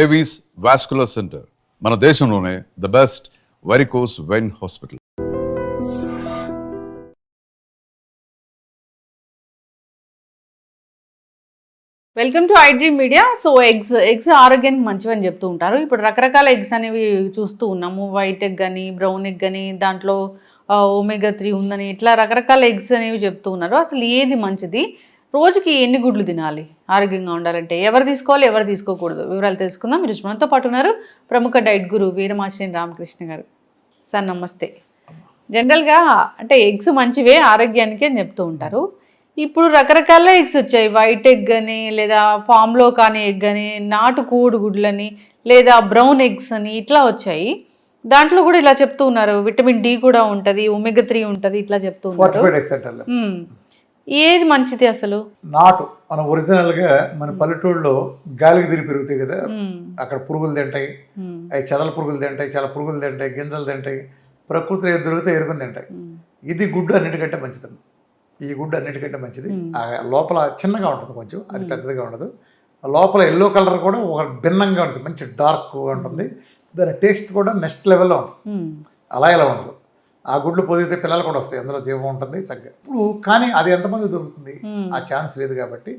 Avis vascular centre మన దేశంలోనే the best varicose vein hospital. Welcome to iDream media. So eggs ఆరోగ్యానికి మంచివని చెప్తూ ఉంటారు. ఇప్పుడు రకరకాల ఎగ్స్ అనేవి చూస్తూ ఉన్నాము. వైట్ ఎగ్ అని, బ్రౌన్ ఎగ్ అని, దాంట్లో ఒమేగా 3 ఉందని, ఇట్లా రకరకాల ఎగ్స్ అనేవి చెప్తూ ఉన్నారు. అసలు ఏది మంచిది, రోజుకి ఎన్ని గుడ్లు తినాలి ఆరోగ్యంగా ఉండాలంటే, ఎవరు తీసుకోవాలి ఎవరు తీసుకోకూడదు, వివరాలు తెలుసుకుందాం. మీరు మనతో పాటు ఉన్నారు ప్రముఖ డైట్ గురు వీరమాచినేని రామకృష్ణ గారు. సార్ నమస్తే. జనరల్గా అంటే ఎగ్స్ మంచివే ఆరోగ్యానికి అని చెప్తూ ఉంటారు. ఇప్పుడు రకరకాల ఎగ్స్ వచ్చాయి. వైట్ ఎగ్ అని, లేదా ఫామ్లో కానీ ఎగ్ అని, నాటు కోడిగుడ్లని, లేదా బ్రౌన్ ఎగ్స్ అని, ఇట్లా వచ్చాయి. దాంట్లో కూడా ఇలా చెప్తూ ఉన్నారు, విటమిన్ డి కూడా ఉంటుంది, ఒమేగా 3 ఉంటుంది, ఇట్లా చెప్తూ ఉన్నారు. ఏది మంచిది అసలు? నాటు మన ఒరిజినల్ గా మన పల్లెటూళ్ళలో గాలికి తిరిగి పెరుగుతాయి కదా, అక్కడ పురుగులు తింటాయి, అవి చెదల పురుగులు తింటాయి, చాలా పురుగులు తింటాయి, గింజలు తింటాయి, ప్రకృతిలో ఏది దొరికితే ఎరుకుని తింటాయి. ఇది గుడ్డు అన్నిటికంటే మంచిది. ఈ గుడ్డు అన్నిటికంటే మంచిది. లోపల చిన్నగా ఉంటుంది, కొంచెం అది పెద్దదిగా ఉండదు. లోపల ఎల్లో కలర్ కూడా ఒక భిన్నంగా ఉంటుంది, మంచి డార్క్గా ఉంటుంది. దాని టేస్ట్ కూడా నెక్స్ట్ లెవెల్లో ఉంటుంది. అలా ఇలా ఉండదు. ఆ గుడ్లు పొదిగితే పిల్లలు కూడా వస్తాయి, అందులో జీవం ఉంటుంది చక్కగా. ఇప్పుడు కానీ అది ఎంతమంది దొరుకుతుంది? ఆ ఛాన్స్ లేదు. కాబట్టి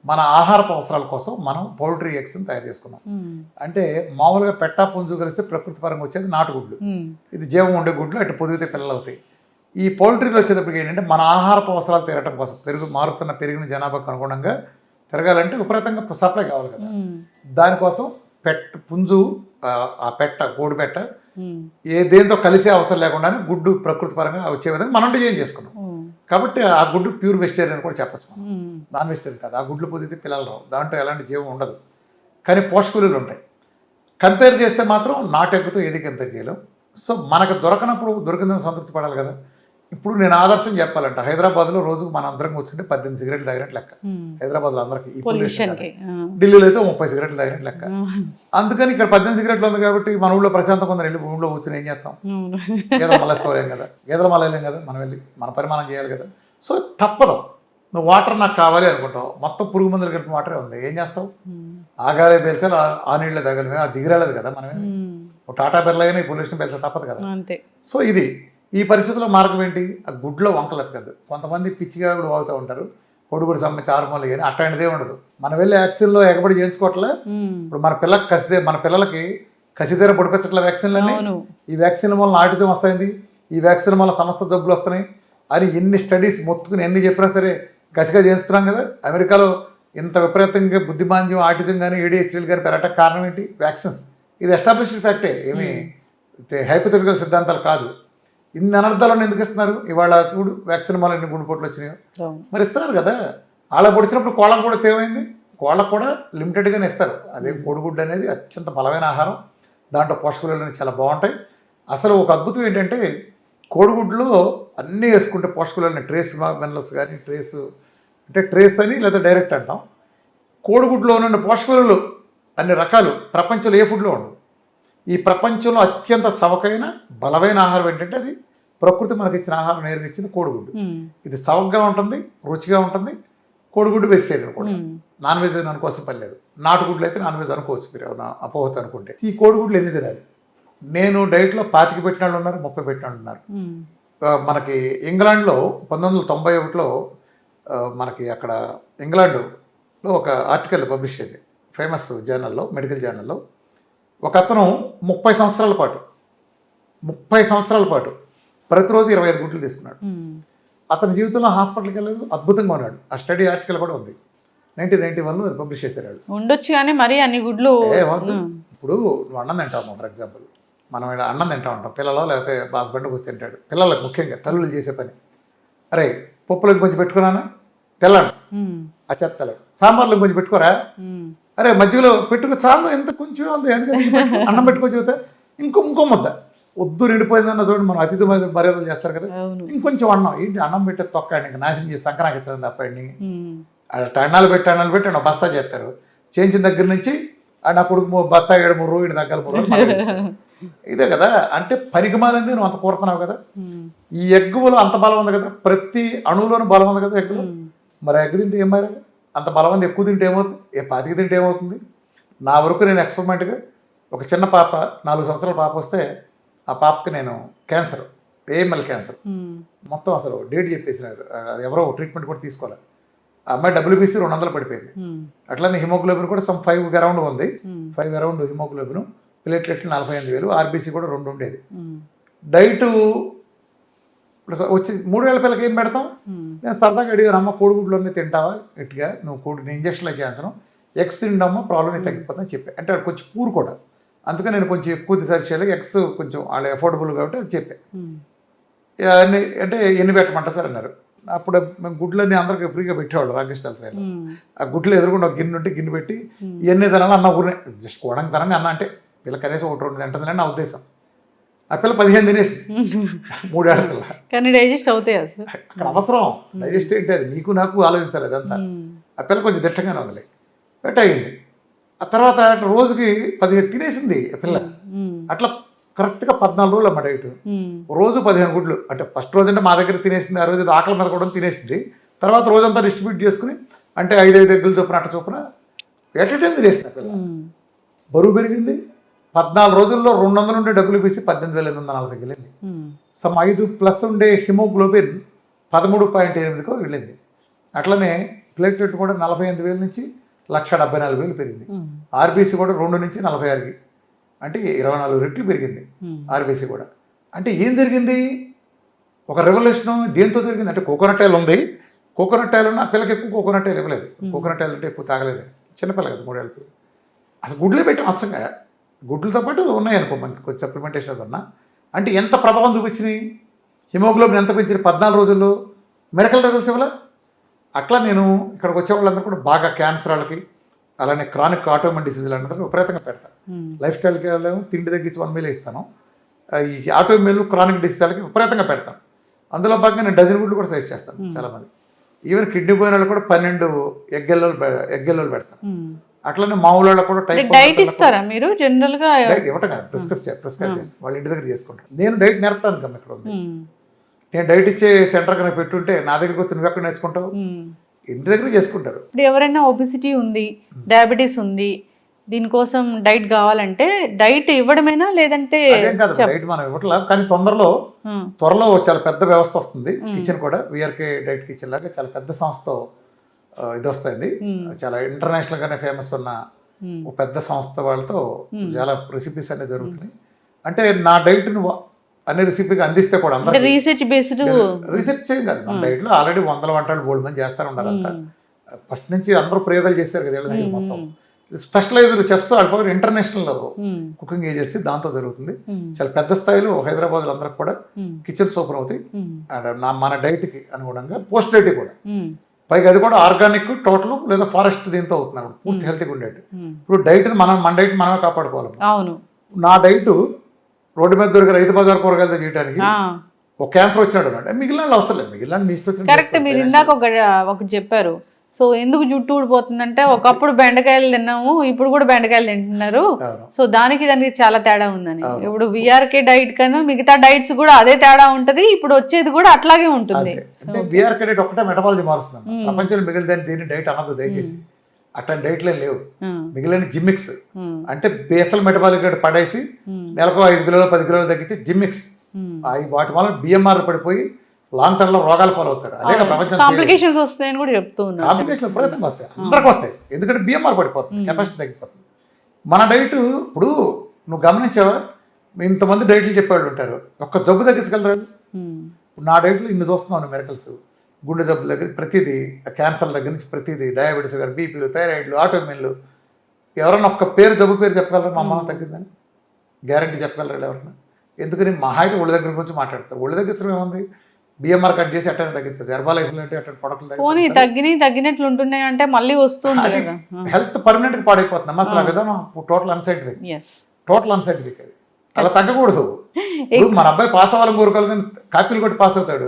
మన ఆహారపు అవసరాల కోసం మనం పౌల్ట్రీ ఎగ్స్ని తయారు చేసుకున్నాం. అంటే మామూలుగా పెట్టా పుంజు కలిస్తే ప్రకృతి పరంగా వచ్చేది నాటుగుడ్లు. ఇది జీవం ఉండే గుడ్లు, అటు పొదిగితే పిల్లలు అవుతాయి. ఈ పౌల్ట్రీలో వచ్చేటప్పటికి ఏంటంటే మన ఆహారపు అవసరాలు తీరటం కోసం, పెరిగిన జనాభాకు అనుగుణంగా తిరగాలంటే విపరీతంగా సప్లై కావాలి కదా. దానికోసం పుంజు, ఆ కోడి పెట్ట దేంతో కలిసే అవసరం లేకుండానే గుడ్డు ప్రకృతి పరంగా వచ్చే విధంగా మనం డిజైన్ చేసుకున్నాం. కాబట్టి ఆ గుడ్డు ప్యూర్ వెజిటేరియన్ కూడా చెప్పచ్చు. నాన్ వెజిటేరియన్ కాదు. ఆ గుడ్లు పొదిగితే పిల్లలు రావు, దాంట్లో ఎలాంటి జీవం ఉండదు, కానీ పోషక విలువలు ఉంటాయి. కంపేర్ చేస్తే మాత్రం నాటు ఎగ్గుతో ఏది కంపేర్ చేయలేం. సో మనకు దొరకనప్పుడు దొరికిందని సంతృప్తి పడాలి కదా. ఇప్పుడు నేను ఆదర్శం చెప్పాలంట, హైదరాబాద్లో రోజుకు మన అందరం కూర్చుంటే 18 సిగరెట్లు తాగినట్టు లెక్క. హైదరాబాద్లో అందరికి, ఢిల్లీలో అయితే 30 సిగరెట్లు తాగినట్టు లెక్క. అందుకని ఇక్కడ 18 సిగరెట్లు ఉంది కాబట్టి మన ఊళ్ళో ప్రశాంతంగా కొందరు వెళ్ళి ఊళ్ళో కూర్చొని ఏం చేస్తాం? గేదెలు మళ్ళేసుకోలేం కదా, గేదెలు మళ్ళలేం కదా, మనం వెళ్ళి మన పరిమాణం చేయాలి కదా. సో తప్పదు. నువ్వు వాటర్ నాకు కావాలి అనుకుంటావు, మొత్తం పురుగు మందులు కలిపి వాటరే ఉంది, ఏం చేస్తావు? ఆగాలే పేల్చాలి, ఆ నీళ్ళే తాగాలి, అది దిగిరాలేదు కదా. మనమే టాటా బిర్లాగానే ఈ పొల్యూషన్ పేల్చా తప్పదు కదా. సో ఇది ఈ పరిస్థితుల్లో మార్గం ఏంటి? ఆ గుడ్లో వంకలు ఎత్తకద్దు. కొంతమంది పిచ్చిగా కూడా వాగుతూ ఉంటారు, కొడుకుడు సంబంధించి ఆరుమూలలు కానీ అట్లాంటిదే ఉండదు. మనం వెళ్ళి వ్యాక్సిన్లో ఎగబడి చేయించుకోవట్లే. ఇప్పుడు మన పిల్లలకి కసితీర పొడిపించట్లే వ్యాక్సిన్లన్నీ. ఈ వ్యాక్సిన్ల వల్ల ఆటిజం వస్తాయింది, ఈ వ్యాక్సిన్ వల్ల సమస్త జబ్బులు వస్తున్నాయి అని ఎన్ని స్టడీస్ మొత్తుకుని ఎన్ని చెప్పినా సరే కసిగా చేస్తున్నాం కదా. అమెరికాలో ఇంత విపరీతంగా బుద్ధిమాంద్యం, ఆటిజం కానీ ADHD కానీ పెరగటానికి కారణం ఏంటి? వ్యాక్సిన్స్. ఇది ఎస్టాబ్లిష్డ్ ఫ్యాక్టే, ఏమి హైపోథెటికల్ సిద్ధాంతాలు కాదు. ఇన్ని అనర్థాలను ఎందుకు ఇస్తున్నారు? ఇవాళ చూడు వ్యాక్సిన్ వల్ల ఎన్ని గుండెపోట్లు వచ్చినాయో. మరి ఇస్తున్నారు కదా. అలా పొడిచినప్పుడు కోళ్ళకు కూడా ఏమైంది? కోళ్ళకు కూడా లిమిటెడ్గానే ఇస్తారు. అదే కోడిగుడ్డు అనేది అత్యంత బలమైన ఆహారం, దాంట్లో పోషక విలువలు చాలా బాగుంటాయి. అసలు ఒక అద్భుతం ఏంటంటే కోడిగుడ్లో అన్నీ వేసుకుంటే పోషక విలువలు, ట్రేస్ మినరల్స్ కానీ, ట్రేస్ అని లేదా డైరెక్ట్ అంటాం. కోడిగుడ్లో ఉన్న పోషక విలువలు అన్ని రకాలు ప్రపంచంలో ఏ ఫుడ్లో ఉండవు. ఈ ప్రపంచంలో అత్యంత చవకైన బలమైన ఆహారం ఏంటంటే అది ప్రకృతి మనకి ఇచ్చిన ఆహారం నేరుగా ఇచ్చింది కోడిగుడ్డు. ఇది చవకగా ఉంటుంది, రుచిగా ఉంటుంది. కోడిగుడ్డు వెజిటేరియన్ కూడా, నాన్ వెజ్ అనుకోవాల్సిన పని లేదు. నాటుగుడ్లు అయితే నాన్ వెజ్ అనుకోవచ్చు మీరు అపోహత అనుకుంటే. ఈ కోడిగుడ్లు ఎన్ని తినాలి? నేను డైట్లో 25 పెట్టిన వాళ్ళు ఉన్నారు, 30 పెట్టిన వాళ్ళు ఉన్నారు. మనకి ఇంగ్లాండ్లో 1991లో మనకి అక్కడ ఇంగ్లాండ్లో ఒక ఆర్టికల్ పబ్లిష్ అయింది, ఫేమస్ జర్నల్లో, మెడికల్ జర్నల్లో. ఒక అతను 30 సంవత్సరాల పాటు ప్రతిరోజు 25 గుడ్లు తీసుకున్నాడు. అతని జీవితంలో హాస్పిటల్కి వెళ్ళలేదు, అద్భుతంగా ఉన్నాడు. ఆ స్టడీ ఆర్టికల్ కూడా ఉంది, 1991లో అది పబ్లిష్ చేశారు. ఉండొచ్చు కానీ మరి అన్ని గుడ్లు ఇప్పుడు నువ్వు అన్నం తింటావు, ఫర్ ఎగ్జాంపుల్ మనం ఇలా అన్నం తింటా ఉంటాం, పిల్లలు లేకపోతే హస్బెండ్ కూర్చొని తింటాడు. పిల్లలకు ముఖ్యంగా తల్లులు చేసే పని, అరే పప్పులో కొంచెం పెట్టుకున్నానా తెల్లండి, ఆ చెత్త తెల్లండి, సాంబార్లో కొంచెం పెట్టుకోరా, అరే మధ్యలో పెట్టుకో చాలు, ఎంత కొంచెం ఉంది, అన్నం పెట్టుకొని చూస్తే ఇంకో ముద్ద వద్దు నిండిపోయిందన్న చూడండి. మనం అతిథి మర్యాదలు చేస్తారు కదా, ఇంకొంచెం అన్నం ఏంటి, అన్నం పెట్టే తొక్కండి, ఇంకా నాశనం చేసి సంక్రాంతి ఇస్తాను తప్పండి. అన్నాలు పెట్టి బస్తా చేస్తారు. చేయించిన దగ్గర నుంచి నా కొడుకు బత్తా 7 రోజులు తగ్గాలి. ఇదే కదా, అంటే పనికిమాలింది నువ్వు అంత కోరుతున్నావు కదా. ఈ ఎగ్గులో అంత బలం ఉంది కదా, ప్రతి అణువులోనూ బలం ఉంది కదా ఎగ్గులో. మరి ఎగ్గు తింటే ఏం మారాలి? అంత బలమంది ఎక్కువ తింటే ఏమవుతుంది? 25 తింటే ఏమవుతుంది? నా వరకు నేను ఎక్స్పెరిమెంట్గా ఒక చిన్న పాప 4 సంవత్సరాల పాప వస్తే ఆ పాపకి నేను క్యాన్సర్, ఏఎంఎల్ క్యాన్సర్ మొత్తం అసలు డేట్ చెప్పేసినారు. అది ఎవరో ట్రీట్మెంట్ కూడా తీసుకోవాలి. ఆ అమ్మాయి WBC 200 పడిపోయింది. అట్లానే హిమోగ్లోబిన్ కూడా 5 అరౌండ్ ఉంది, 5 అరౌండ్ హిమోగ్లోబిన్, ప్లేట్లెట్లు 48,000, RBC కూడా 2 ఉండేది. డైట్ వచ్చి 3 వేల పిల్లలకి ఏం పెడతాం? నేను సరదాగా అడిగాను, అమ్మ కోడిగుడ్లోనే తింటావా గట్టిగా, నువ్వు కోడి ఇంజక్షన్లు చేయాల్సిన ఎగ్స్ తిండమ్మా ప్రాబ్లం తగ్గిపోతుందని చెప్పాను. అంటే అది కొంచెం పూర్ కూడా, అందుకని నేను కొంచెం ఎక్కువ రీసెర్చ్ చేయాలి, ఎగ్స్ కొంచెం వాళ్ళు అఫోర్డబుల్ కాబట్టి అది చెప్పాను. అంటే ఎన్ని పెట్టమంటారు సార్ అన్నారు. అప్పుడు మేము గుడ్లన్నీ అందరికి ఫ్రీగా పెట్టేవాళ్ళు రామకృష్ణ ట్రైన్లో. ఆ గుడ్లు ఎదురుకుండా ఒక గిన్నె ఉంటే గిన్నె పెట్టి ఇవన్నీ తినాలి అన్న ఊరినే జస్ట్ కోడంగా తినంగా అన్న అంటే పిల్ల కనీసం 1-2 తింటుందని నా ఉద్దేశం. ఆ పిల్ల 15 తినేసింది 3 ఏళ్ల పిల్ల. కానీ డైజెస్ట్ అవుతాయి అక్కడ అవసరం డైజెస్ట్ ఏంటి, అది నీకు నాకు ఆలోచించాలి అదంతా. ఆ పిల్ల కొంచెం దిట్టంగానే వదిలే బట్ అయింది. ఆ తర్వాత రోజుకి 15 తినేసింది ఆ పిల్ల. అట్లా కరెక్ట్గా 14 రోజులు అమ్మ డైట్. రోజు 15 గుడ్లు. అంటే ఫస్ట్ రోజు అంటే మా దగ్గర తినేసింది, ఆ రోజు ఆకలి మీద కూడా తినేసింది. తర్వాత రోజంతా డిస్ట్రిబ్యూట్ చేసుకుని అంటే 5 ఎగ్గులు చొప్పున అట్ట చొప్పున ఎట్ టైం తినేసింది ఆ పిల్ల. బరువు పెరిగింది. 14 రోజుల్లో 200 ఉండే WBC 18,840 వెళ్ళింది. సమ్ 5+ ఉండే హిమోగ్లోబిన్ 13.8కు వెళ్ళింది. అట్లనే ప్లేట్లెట్ కూడా 48,000 నుంచి 1,74,000 పెరిగింది. RBC కూడా 2 నుంచి 46కి, అంటే 24 రెట్లు పెరిగింది RBC కూడా. అంటే ఏం జరిగింది? ఒక రెవల్యూషన్ దేంతో జరిగింది అంటే కోకోనట్ ఆయిల్ ఉంది. కోకోనట్ ఆయిల్ ఉన్న పిల్లకి ఎక్కువ కోకోనట్ ఆయిల్ ఇవ్వలేదు. కోకోనట్ ఆయిల్ అంటే ఎక్కువ తాగలేదు, చిన్నపిల్ల కదా 3 ఏళ్ళకి. అసలు గుడ్లే పెట్టాం అచ్చంగా. గుడ్లతో పాటు ఉన్నాయనుకో మనకి కొంచెం సప్లిమెంటేషన్ ఉన్నా. అంటే ఎంత ప్రభావం చూపించినాయి, హిమోగ్లోబిన్ ఎంత పెంచింది 14 రోజుల్లో, మెడికల్ రిజల్ట్స్ ఇవ్వలే. అట్లా నేను ఇక్కడికి వచ్చే వాళ్ళందరూ కూడా బాగా క్యాన్సర్ వాళ్ళకి, అలానే క్రానిక్ ఆటోమిన్ డిసీజులు అందరూ విపరీతంగా పెడతాను. లైఫ్ స్టైల్కి వెళ్ళాము, తిండి తగ్గించి 1 మీల్ ఇస్తాను. ఈ ఆటోమిన్ క్రానిక్ డిసీజ్ వాళ్ళకి విపరీతంగా పెడతాను. అందులో భాగంగా నేను డజన్ గుడ్లు కూడా సజెస్ట్ చేస్తాను చాలామంది. ఈవెన్ కిడ్నీ పోయిన వాళ్ళు కూడా 12 ఎగ్గెల్లోలు పెడతాను. అట్లనే మామూలు వాళ్ళకు కూడా డైట్ ఇస్తారా మీరు జనరల్ గా? డైట్ ఇవ్వటం కాదు, ప్రిస్క్రైబ్ చేస్తాను, వాళ్ళ ఇంటి దగ్గర చేసుకుంటాను. నేను డైట్ నేర్పడానికి అమ్మ ఇక్కడ ఉంది. నేను డైట్ ఇచ్చే సెంటర్ కనుక పెట్టుంటే నా దగ్గరికి వచ్చి నువ్వు ఎక్కడ నేర్చుకుంటావు, ఇంటి దగ్గర చేసుకుంటారు. ఇప్పుడు ఎవరైనా ఒబిసిటీ ఉంది, డయాబెటీస్ ఉంది, దీనికోసం డైట్ కావాలంటే డైట్ ఇవ్వడమేనా లేదంటే? అదేం కాదు, డైట్ మనం ఇవ్వట్లా. కానీ త్వరలో చాలా పెద్ద వ్యవస్థ వస్తుంది. కిచెన్ కూడా విఆర్కే డైట్ కిచెన్ లాగా చాలా పెద్ద సంస్థ ఇది వస్తుంది. చాలా ఇంటర్నేషనల్ గానే ఫేమస్ ఉన్న ఒక పెద్ద సంస్థ వాళ్ళతో చాలా రెసిపీస్ అనేవి జరుగుతున్నాయి. అంటే నా డైట్ ను అన్ని రెసిపీగా అందిస్తే కూడా అందరూ రీసెర్చ్ బేస్డ్ రీసెర్చ్ చేయం కాదు. మన డైట్ లో ఆల్రెడీ 100 వంటలు బోల్డ్ మంది చేస్తారు ఉన్నారు. అంతా ఫస్ట్ నుంచి అందరూ ప్రయోగాలు చేశారు కదా మొత్తం. స్పెషలైజ్డ్ చెఫ్స్ వాళ్ళ ఇంటర్నేషనల్ కుకింగ్ ఏజెన్సీ దాంతో జరుగుతుంది. చాలా పెద్ద స్థాయిలో హైదరాబాద్ లో అందరికి కూడా కిచెన్స్ ఓపెన్ అవుతాయి. అండ్ మన డైట్ కి అనుగుణంగా పోస్ట్ డైట్ కూడా, పైగా అది కూడా ఆర్గానిక్ టోటల్ లేదా ఫారెస్ట్ దీంతో అవుతున్నారు, పూర్తి హెల్తీగా ఉండేది. ఇప్పుడు డైట్ మన డైట్ మనమే కాపాడుకోవాలి. అవును, నా డైట్ రోడ్డు మీద దొరికే రైతు బజార్ కూరగాయలతో చేయడానికి ఒక క్యాన్సర్ వచ్చినాడు అంటే మిగిలిన అవసరం లేదు, మిగిలిన మీ ఇష్టం. కరెక్ట్. మీరు ఇందాక ఒకటి చెప్పారు. సో ఎందుకు జుట్టు ఊడిపోతుందంటే ఒకప్పుడు బెండకాయలు తిన్నాము, ఇప్పుడు కూడా బెండకాయలు తింటున్నారు. సో దానికి చాలా తేడా ఉందని. ఇప్పుడు విఆర్కే డైట్ కన్నా మిగతా డైట్స్ కూడా అదే తేడా ఉంటది. ఇప్పుడు వచ్చేది కూడా అట్లాగే ఉంటుంది. విఆర్కే డైట్ ఒకటే మెటబాలజీ మారుస్తుంది. ప్రపంచంలో మిగిలిన దీన్ని డైట్ అనదు దయచేసి. అట్లాంటి డైట్లే లేవు. మిగిలిన జిమ్మిక్స్ అంటే బేసల్ మెటబాలిక్ రేట్ పడేసి నెలకు 5 కిలోలు 10 కిలోలు తగ్గించి జిమ్మిక్స్, వాటి వల్ల బిఎంఆర్ పడిపోయి లాంగ్ టర్మ్ లో రోగాలు పాలవుతారు. అదే ప్రపంచం కాంప్లికేషన్స్ వస్తాయని కూడా చెప్తూ ఉన్నారు. కాంప్లికేషన్ విపరీతంగా వస్తాయి, అందరికి వస్తాయి. ఎందుకంటే బిఎంఆర్ పడిపోతుంది, కెపాసిటీ తగ్గిపోతుంది. మన డైట్ ఇప్పుడు నువ్వు గమనించావా, ఇంతమంది డైట్లు చెప్పేవాళ్ళు ఉంటారు, ఒక్క జబ్బు తగ్గించగలరు. నా డైట్లో ఇన్ని చూస్తున్నాను మెరకల్స్. గుండె జబ్బుల దగ్గర ప్రతిదీ, క్యాన్సర్ దగ్గర నుంచి ప్రతిదీ, డయాబెటీస్ కానీ, బీపీలు, థైరాయిడ్లు, ఆటోమిన్లు. ఎవరన్నా ఒక్క జబ్బు పేరు చెప్పగలరా మా అమ్మ తగ్గిందని? గ్యారంటీ చెప్పగలరా ఎవరన్నా? ఎందుకని మహా అయితే ఒళ్ళు దగ్గర గురించి మాట్లాడతారు. ఒళ్ళు తగ్గించడం ఏముంది, బిఎంఆర్ కట్ చేసి అట్లా తగ్గించచ్చు. హెర్బల్ అంటే అట్లా ప్రొడక్ట్లు తగ్గినట్లు ఉంటున్నాయి అంటే మళ్ళీ వస్తుంది. హెల్త్ పర్మనెంట్ గా పాడైపోతుంది అమ్మ. అసలు ఆ విధానం టోటల్ అన్సైంటిఫిక్, అది. అలా తగ్గకూడదు. మన అబ్బాయి పాస్ అవ్వాలని కోరుకోవాలి, కానీ కాపీలు కొట్టి పాస్ అవుతాడు.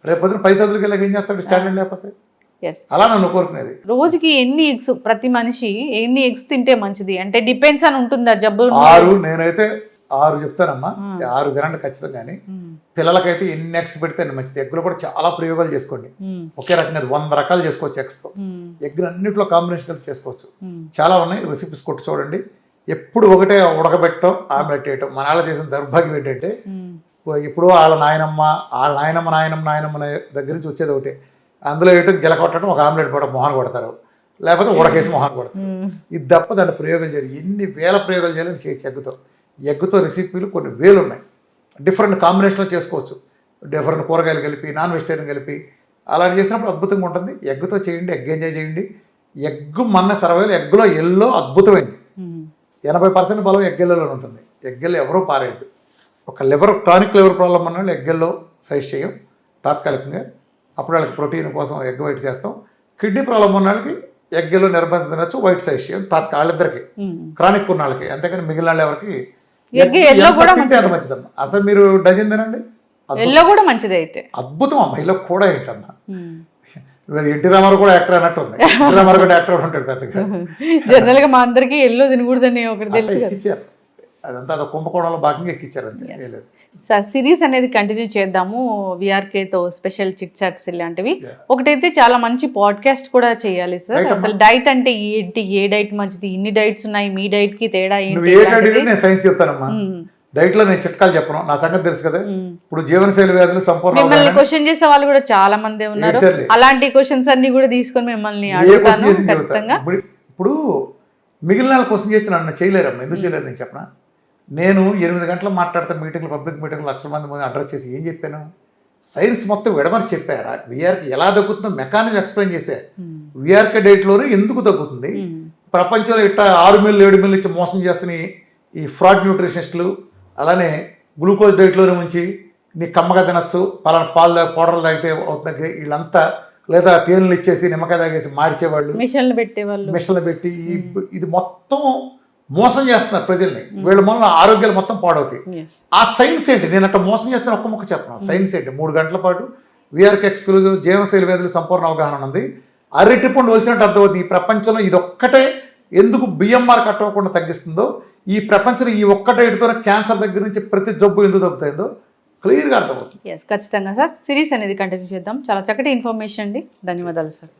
రేపు పొద్దున పై చదువులకి వెళ్ళి ఏం చేస్తాడు, స్టాండర్డ్ లేకపోతే. అలా నన్ను కోరుకునేది. రోజుకి ఎన్ని ఎగ్స్, ప్రతి మనిషి ఎన్ని ఎగ్స్ తింటే మంచిది అంటే డిపెండ్స్ అని ఉంటుందా జబ్బు? 6. నేనైతే 6 చెప్తానమ్మా, 6 తినండి ఖచ్చితంగాని. పిల్లలకైతే ఎన్ని ఎగ్స్ పెడితే అన్ని మంచిది. ఎగ్లో కూడా చాలా ప్రయోగాలు చేసుకోండి. ఒకే రకంగా 100 రకాలు చేసుకోవచ్చు ఎగ్స్తో. ఎగ్ అన్నింటిలో కాంబినేషన్ చేసుకోవచ్చు. చాలా ఉన్నాయి, రెసిపీస్ కొట్టి చూడండి. ఎప్పుడు ఒకటే ఉడకబెట్టడం, ఆమ్లెట్ వేయటం. మన వాళ్ళ చేసిన దౌర్భాగ్యం ఏంటంటే ఇప్పుడు వాళ్ళ నాయనమ్మ దగ్గర నుంచి వచ్చేది ఒకటే, అందులో వేయటం గిలకొట్టడం, ఒక ఆమ్లెట్ కూడా మొహాన్ కొడతారు, లేకపోతే ఉడకేసి మొహాన్ కొడతారు. ఇది తప్ప దాంట్లో ప్రయోగాలు చేయాలి. ఎన్ని వేల ప్రయోగాలు చేయాలని చేయొచ్చు. ఎగ్గుతో రెసిపీలు కొన్ని వేలు ఉన్నాయి. డిఫరెంట్ కాంబినేషన్లో చేసుకోవచ్చు. డిఫరెంట్ కూరగాయలు కలిపి, నాన్ వెజిటేరియన్ కలిపి అలా చేసినప్పుడు అద్భుతంగా ఉంటుంది. ఎగ్గుతో చేయండి, ఎగ్ ఎంజాయ్ చేయండి. ఎగ్ మన సర్వైవల్ ఎగ్గులో ఎల్లో అద్భుతమైంది. 80% బలం ఎగ్గెల్లోనే ఉంటుంది. ఎగ్గెల్లో ఎవరూ పారేయద్దు. ఒక టానిక్ లివర్ ప్రాబ్లం అన్న వాళ్ళు ఎగ్గెల్లో సైజ్ చేయం తాత్కాలికంగా. అప్పుడు వాళ్ళకి ప్రోటీన్ కోసం ఎగ్ వైట్ చేస్తాం. కిడ్నీ ప్రాబ్లం ఉన్న వాళ్ళకి ఎగ్గెల్లో నిర్బంధం తినచ్చు, వైట్ సైజ్ చేయం వాళ్ళిద్దరికి, క్రానిక్ ఉన్న వాళ్ళకి. అంతేకాని మిగిలిన వాళ్ళు ఎవరికి అది మంచిదమ్మా. అసలు మీరు డజన్ తినండి, ఎల్లో కూడా మంచిది. అయితే అద్భుతం అమ్మా. ఎల్లో కూడా ఏంటమ్మా, ఎన్టీ రామారావు కూడా యాక్టర్ అన్నట్టు ఉంది. ఎన్టీ రామారావు కూడా యాక్టర్ ఉంటాడు పెద్దగా. జనరల్ గా మా అందరికి ఎల్లో తినకూడదని ఒకటి తెలుసు. ఎక్కిచ్చారు, అదంతా అదో కుంభకోణంలో భాగంగా ఎక్కిచ్చారు అంతే. సార్ సిరీస్ అనేది కంటిన్యూ చేద్దాము. విఆర్కేతో స్పెషల్ చిట్ చాట్స్ ఇలాంటివి. ఒకటైతే చాలా మంచి పాడ్కాస్ట్ కూడా చేయాలి సార్. అసలు డైట్ అంటే ఏంటి, ఏ డైట్ మంచిది, ఇన్ని డైట్స్ ఉన్నాయి, మీ డైట్ కి తేడా ఏంటి? నేను సైన్స్ చెప్తానమ్మా. డైట్ లో నేను చిట్కాలు చెప్పను, నా సంగతి తెలుసు కదా. ఇప్పుడు జీవనశైలి వ్యాధులు సంపూర్ణ మిమ్మల్ని క్వశ్చన్ చేసే వాళ్ళు కూడా చాలా మంది ఉన్నారు. అలాంటి క్వశ్చన్స్ అన్ని కూడా తీసుకొని మిమ్మల్ని అడుగుతాను ఖచ్చితంగా. ఇప్పుడు మిగిలిన క్వశ్చన్ చేసి నన్ను చేయలేరమ్మా. ఎందుకు చేయలేరు నేను చెప్పనా? నేను 8 గంటలు మాట్లాడితే మీటింగ్లు, పబ్లిక్ మీటింగ్లు, లక్షల మంది అడ్రస్ చేసి ఏం చెప్పాను? సైన్స్ మొత్తం విడమని చెప్పారా? విఆర్కి ఎలా తగ్గుతుందో మెకానిజం ఎక్స్ప్లెయిన్ చేశా. విఆర్కే డైట్లోనే ఎందుకు తగ్గుతుంది, ప్రపంచంలో ఇట్లా 6 మీల్ 7 మీల్ ఇచ్చి మోసం చేస్తున్న ఈ ఫ్రాడ్ న్యూట్రిషనిస్టులు, అలానే గ్లూకోజ్ డైట్లోనే ఉంచి నీ కమ్మగా తినచ్చు, పలానా పాలు పౌడర్లు తాగితే అవుతుంది వీళ్ళంతా, లేదా తేనెలు ఇచ్చేసి నిమ్మకాయ తాగేసి మార్చేవాళ్ళు, మిషన్లు పెట్టి ఇది మొత్తం మోసం చేస్తున్నారు ప్రజల్ని. వీళ్ళ వల్ల ఆరోగ్యాలు మొత్తం పాడవుతాయి. ఆ సైన్స్ ఏంటి? నేను అట్లా మోసం చేస్తున్న ఒక్క మొక్క చెప్పను. సైన్స్ ఏంటి? 3 గంటల పాటు విఆర్కే ఎక్స్క్లూజివ్ జీవనశైలి వ్యాధులు సంపూర్ణ అవగాహన ఉంది. అరటిపండు వచ్చినట్టు అర్థమవుతుంది. ఈ ప్రపంచంలో ఇది ఒక్కటే ఎందుకు బిఎంఆర్ కట్ అవ్వకుండా తగ్గిస్తుందో, ఈ ప్రపంచంలో ఈ ఒక్క డైట్తోనే క్యాన్సర్ దగ్గర నుంచి ప్రతి జబ్బు ఎందుకు తగ్గుతాయిందో క్లియర్గా అర్థమవుతుంది. ఖచ్చితంగా సార్ సిరీస్ అనేది కంటిన్యూ చేద్దాం. చాలా చక్కటి ఇన్ఫర్మేషన్ అండి. ధన్యవాదాలు సార్.